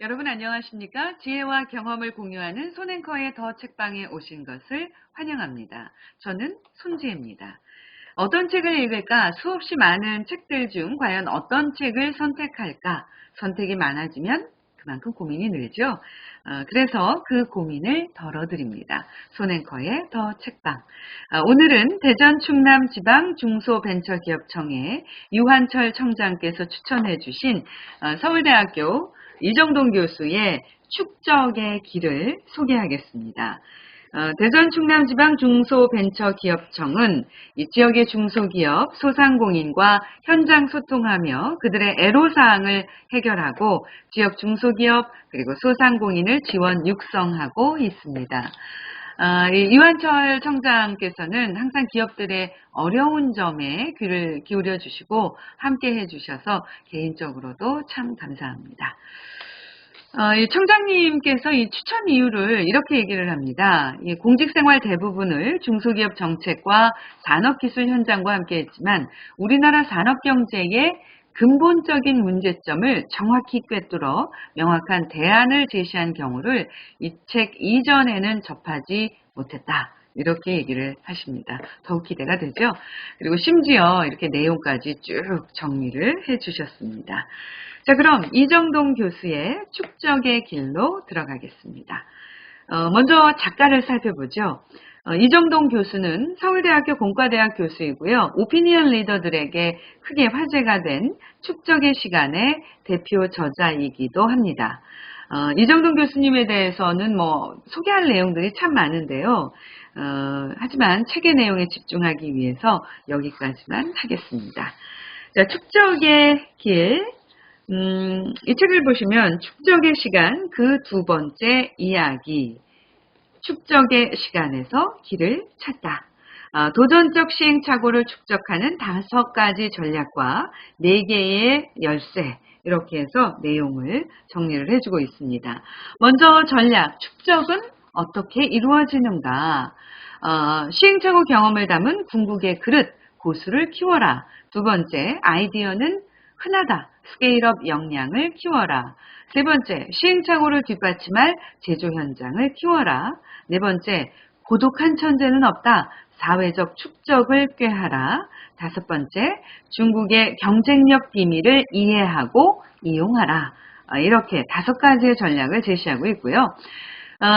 여러분 안녕하십니까? 지혜와 경험을 공유하는 손앵커의 더 책방에 오신 것을 환영합니다. 저는 손지혜입니다. 어떤 책을 읽을까? 수없이 많은 책들 중 과연 어떤 책을 선택할까? 선택이 많아지면 그만큼 고민이 늘죠. 그래서 그 고민을 덜어드립니다. 손앵커의 더 책방. 오늘은 대전 충남 지방 중소벤처기업청의 유한철 청장께서 추천해 주신 서울대학교 이정동 교수의 축적의 길을 소개하겠습니다. 대전 충남지방 중소벤처기업청은 이 지역의 중소기업, 소상공인과 현장 소통하며 그들의 애로사항을 해결하고 지역 중소기업 그리고 소상공인을 지원 육성하고 있습니다. 이 유한철 청장께서는 항상 기업들의 어려운 점에 귀를 기울여 주시고 함께 해주셔서 개인적으로도 참 감사합니다. 이 청장님께서 이 추천 이유를 이렇게 얘기를 합니다. 이 공직생활 대부분을 중소기업 정책과 산업기술 현장과 함께 했지만 우리나라 산업경제의 근본적인 문제점을 정확히 꿰뚫어 명확한 대안을 제시한 경우를 이 책 이전에는 접하지 못했다. 이렇게 얘기를 하십니다. 더욱 기대가 되죠? 그리고 심지어 이렇게 내용까지 쭉 정리를 해주셨습니다. 자, 그럼 이정동 교수의 축적의 길로 들어가겠습니다. 먼저 작가를 살펴보죠. 이정동 교수는 서울대학교 공과대학 교수이고요. 오피니언 리더들에게 크게 화제가 된 축적의 시간의 대표 저자이기도 합니다. 이정동 교수님에 대해서는 소개할 내용들이 참 많은데요. 하지만 책의 내용에 집중하기 위해서 여기까지만 하겠습니다. 자, 축적의 길. 이 책을 보시면 축적의 시간 그 두 번째 이야기. 축적의 시간에서 길을 찾다. 도전적 시행착오를 축적하는 5가지 전략과 4개의 열쇠. 이렇게 해서 내용을 정리를 해주고 있습니다. 먼저 전략, 축적은 어떻게 이루어지는가? 시행착오 경험을 담은 궁극의 그릇, 고수를 키워라. 두 번째, 아이디어는 흔하다. 스케일업 역량을 키워라. 세 번째, 시행착오를 뒷받침할 제조 현장을 키워라. 네 번째, 고독한 천재는 없다. 사회적 축적을 꾀하라. 다섯 번째, 중국의 경쟁력 비밀을 이해하고 이용하라. 이렇게 5가지의 전략을 제시하고 있고요.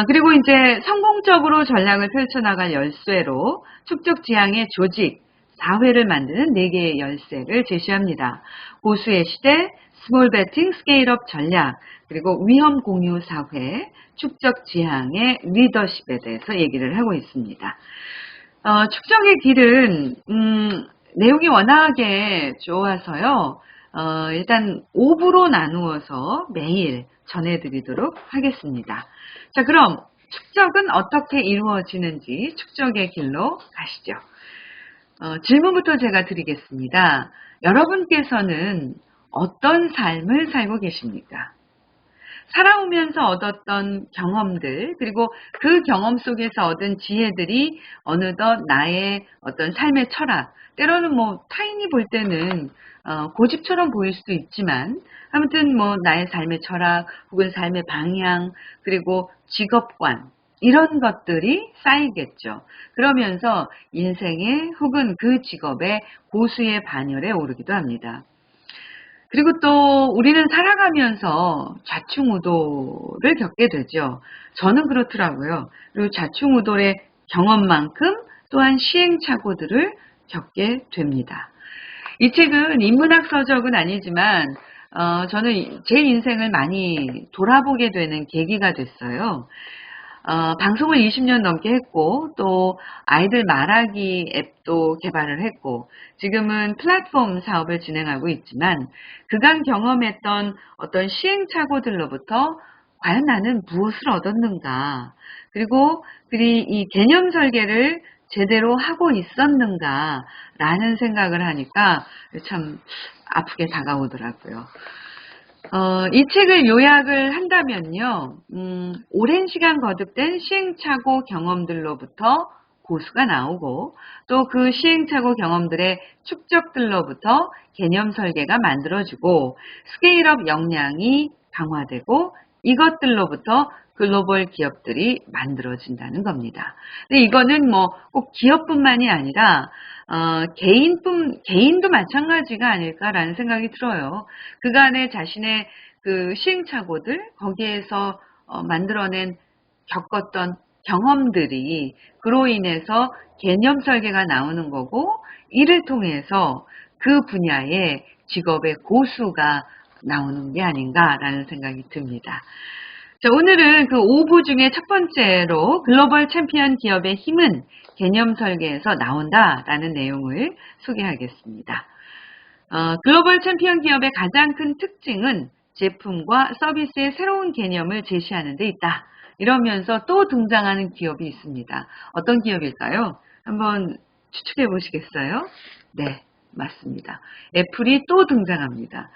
그리고 이제 성공적으로 전략을 펼쳐나갈 열쇠로 축적 지향의 조직, 사회를 만드는 4개의 열쇠를 제시합니다. 고수의 시대, 스몰 베팅 스케일업 전략, 그리고 위험 공유 사회, 축적 지향의 리더십에 대해서 얘기를 하고 있습니다. 축적의 길은 내용이 워낙에 좋아서요. 일단 5부로 나누어서 매일 전해드리도록 하겠습니다. 자, 그럼 축적은 어떻게 이루어지는지 축적의 길로 가시죠. 질문부터 제가 드리겠습니다. 여러분께서는 어떤 삶을 살고 계십니까? 살아오면서 얻었던 경험들, 그리고 그 경험 속에서 얻은 지혜들이 어느덧 나의 어떤 삶의 철학, 때로는 타인이 볼 때는 고집처럼 보일 수도 있지만, 아무튼 나의 삶의 철학, 혹은 삶의 방향, 그리고 직업관, 이런 것들이 쌓이겠죠. 그러면서 인생의 혹은 그 직업의 고수의 반열에 오르기도 합니다. 그리고 또 우리는 살아가면서 좌충우돌을 겪게 되죠. 저는 그렇더라고요. 그리고 좌충우돌의 경험만큼 또한 시행착오들을 겪게 됩니다. 이 책은 인문학 서적은 아니지만 저는 제 인생을 많이 돌아보게 되는 계기가 됐어요. 방송을 20년 넘게 했고 또 아이들 말하기 앱도 개발을 했고 지금은 플랫폼 사업을 진행하고 있지만 그간 경험했던 어떤 시행착오들로부터 과연 나는 무엇을 얻었는가, 그리고 이 개념 설계를 제대로 하고 있었는가 라는 생각을 하니까 참 아프게 다가오더라고요. 이 책을 요약을 한다면요, 오랜 시간 거듭된 시행착오 경험들로부터 고수가 나오고 또 그 시행착오 경험들의 축적들로부터 개념 설계가 만들어지고 스케일업 역량이 강화되고 이것들로부터 글로벌 기업들이 만들어진다는 겁니다. 근데 이거는 뭐 꼭 기업뿐만이 아니라 개인도 마찬가지가 아닐까라는 생각이 들어요. 그간의 자신의 그 시행착오들, 거기에서 만들어낸 겪었던 경험들이 그로 인해서 개념 설계가 나오는 거고, 이를 통해서 그 분야의 직업의 고수가 나오는 게 아닌가라는 생각이 듭니다. 자, 오늘은 그 5부 중에 첫 번째로 글로벌 챔피언 기업의 힘은 개념 설계에서 나온다라는 내용을 소개하겠습니다. 글로벌 챔피언 기업의 가장 큰 특징은 제품과 서비스의 새로운 개념을 제시하는 데 있다. 이러면서 또 등장하는 기업이 있습니다. 어떤 기업일까요? 한번 추측해 보시겠어요? 네, 맞습니다. 애플이 또 등장합니다.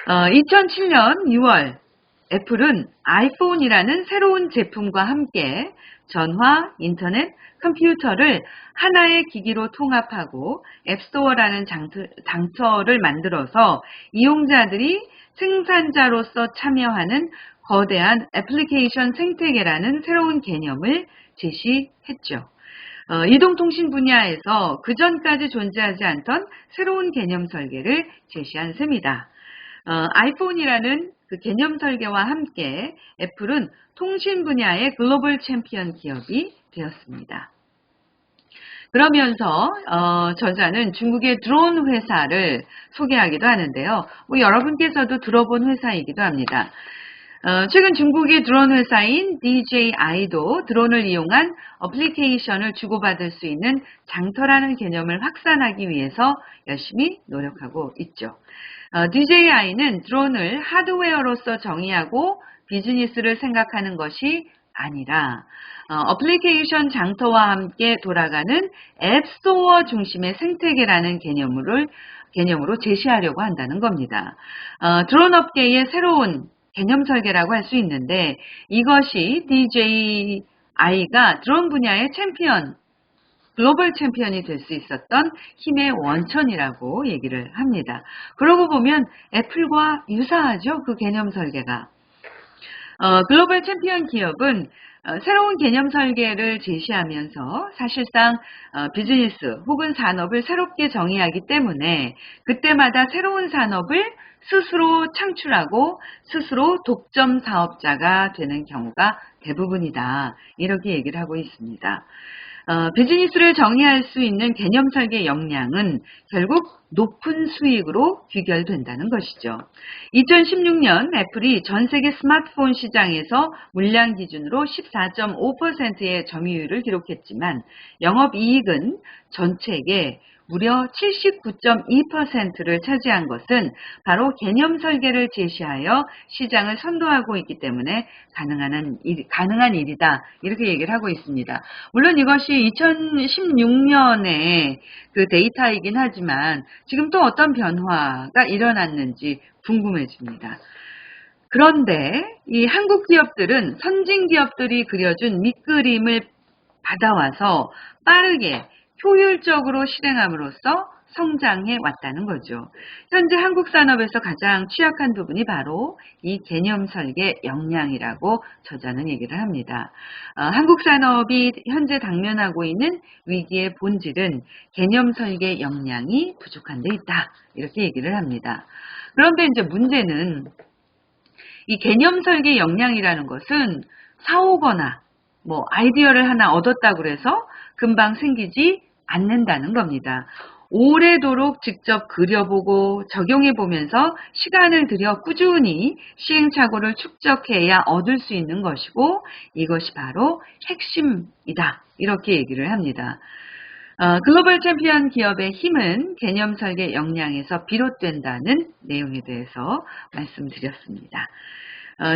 2007년 6월 애플은 아이폰이라는 새로운 제품과 함께 전화, 인터넷, 컴퓨터를 하나의 기기로 통합하고 앱스토어라는 장터를 만들어서 이용자들이 생산자로서 참여하는 거대한 애플리케이션 생태계라는 새로운 개념을 제시했죠. 이동통신 분야에서 그전까지 존재하지 않던 새로운 개념 설계를 제시한 셈이다. 아이폰이라는 그 개념 설계와 함께 애플은 통신 분야의 글로벌 챔피언 기업이 되었습니다. 그러면서 저자는 중국의 드론 회사를 소개하기도 하는데요. 뭐 여러분께서도 들어본 회사이기도 합니다. 최근 중국의 드론 회사인 DJI도 드론을 이용한 어플리케이션을 주고받을 수 있는 장터라는 개념을 확산하기 위해서 열심히 노력하고 있죠. DJI는 드론을 하드웨어로서 정의하고 비즈니스를 생각하는 것이 아니라 어플리케이션 장터와 함께 돌아가는 앱스토어 중심의 생태계라는 개념으로 제시하려고 한다는 겁니다. 드론 업계의 새로운 개념 설계라고 할 수 있는데, 이것이 DJI가 드론 분야의 챔피언, 글로벌 챔피언이 될 수 있었던 힘의 원천이라고 얘기를 합니다. 그러고 보면 애플과 유사하죠, 그 개념 설계가. 글로벌 챔피언 기업은 새로운 개념 설계를 제시하면서 사실상 비즈니스 혹은 산업을 새롭게 정의하기 때문에 그때마다 새로운 산업을 스스로 창출하고 스스로 독점 사업자가 되는 경우가 대부분이다. 이렇게 얘기를 하고 있습니다. 비즈니스를 정의할 수 있는 개념 설계 역량은 결국 높은 수익으로 귀결된다는 것이죠. 2016년 애플이 전 세계 스마트폰 시장에서 물량 기준으로 14.5%의 점유율을 기록했지만 영업이익은 전체의 무려 79.2%를 차지한 것은 바로 개념 설계를 제시하여 시장을 선도하고 있기 때문에 가능한 일이다. 이렇게 얘기를 하고 있습니다. 물론 이것이 2016년의 그 데이터이긴 하지만 지금 또 어떤 변화가 일어났는지 궁금해집니다. 그런데 이 한국 기업들은 선진 기업들이 그려준 밑그림을 받아와서 빠르게 효율적으로 실행함으로써 성장해 왔다는 거죠. 현재 한국 산업에서 가장 취약한 부분이 바로 이 개념 설계 역량이라고 저자는 얘기를 합니다. 한국 산업이 현재 당면하고 있는 위기의 본질은 개념 설계 역량이 부족한 데 있다. 이렇게 얘기를 합니다. 그런데 이제 문제는 이 개념 설계 역량이라는 것은 사오거나 뭐 아이디어를 하나 얻었다고 해서 금방 생기지 않는다는 겁니다. 오래도록 직접 그려보고 적용해보면서 시간을 들여 꾸준히 시행착오를 축적해야 얻을 수 있는 것이고 이것이 바로 핵심이다. 이렇게 얘기를 합니다. 글로벌 챔피언 기업의 힘은 개념 설계 역량에서 비롯된다는 내용에 대해서 말씀드렸습니다.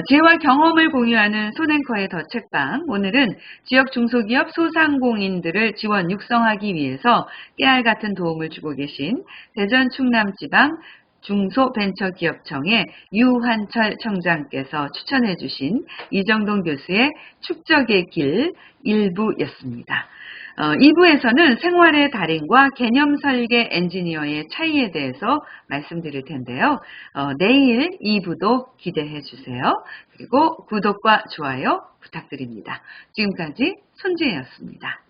지혜와 경험을 공유하는 손앵커의 더 책방, 오늘은 지역 중소기업 소상공인들을 지원 육성하기 위해서 깨알 같은 도움을 주고 계신 대전 충남지방 중소벤처기업청의 유환철 청장께서 추천해 주신 이정동 교수의 축적의 길 1부였습니다. 2부에서는 생활의 달인과 개념 설계 엔지니어의 차이에 대해서 말씀드릴 텐데요. 내일 2부도 기대해 주세요. 그리고 구독과 좋아요 부탁드립니다. 지금까지 손지혜였습니다.